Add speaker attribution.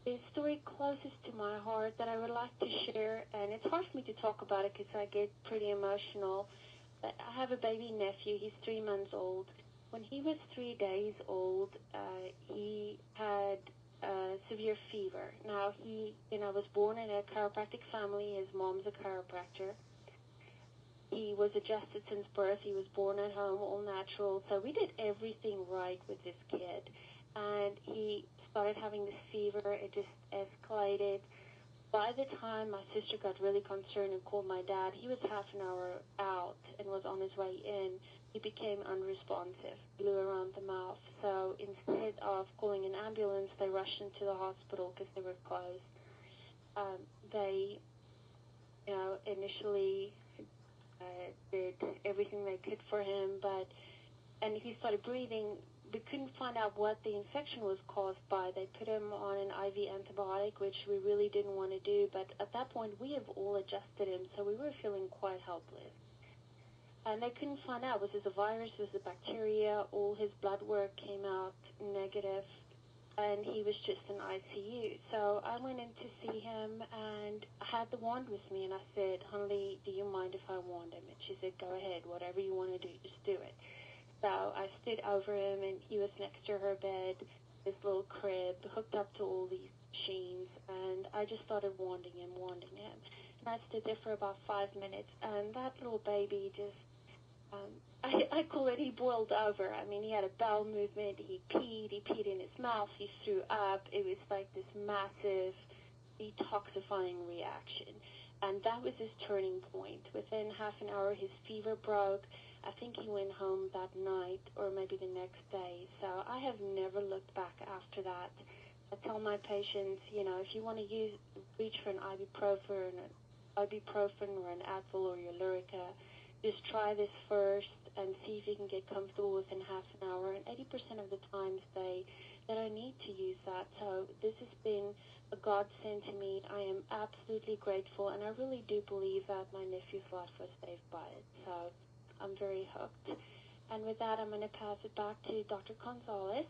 Speaker 1: the story closest to my heart that I would like to share, and it's hard for me to talk about it because I get pretty emotional. But I have a baby nephew. He's 3 months old. When he was 3 days old, he had severe fever. Now, he, was born in a chiropractic family. His mom's a chiropractor. He was adjusted since birth. He was born at home, all natural. So we did everything right with this kid. And he started having this fever. It just escalated. By the time my sister got really concerned and called my dad, he was half an hour out and was on his way in. He became unresponsive, blew around the mouth. So instead of calling an ambulance, they rushed into the hospital because they were closed. They, initially did everything they could for him, and he started breathing. We couldn't find out what the infection was caused by. They put him on an IV antibiotic, which we really didn't want to do, but at that point we have all adjusted him, so we were feeling quite helpless. And they couldn't find out, was this a virus, was it bacteria? All his blood work came out negative, and he was just in ICU. So I went in to see him, and I had the wand with me, and I said, "Honey, do you mind if I wand him?" And she said, "Go ahead, whatever you want to do, just do it." So I stood over him, and he was next to her bed, this little crib, hooked up to all these machines, and I just started wanding him. And I stood there for about 5 minutes, and that little baby just, I call it, he boiled over. I mean, he had a bowel movement, he peed in his mouth, he threw up. It was like this massive detoxifying reaction. And that was his turning point. Within half an hour, his fever broke. I think he went home that night or maybe the next day. So I have never looked back after that. I tell my patients, if you want to reach for an ibuprofen or an Advil or your Lyrica, just try this first and see if you can get comfortable within half an hour. And 80% of the times they don't need to use that. So this has been a godsend to me. I am absolutely grateful, and I really do believe that my nephew's life was saved by it. So I'm very hooked. And with that, I'm going to pass it back to Dr. Gonzalez.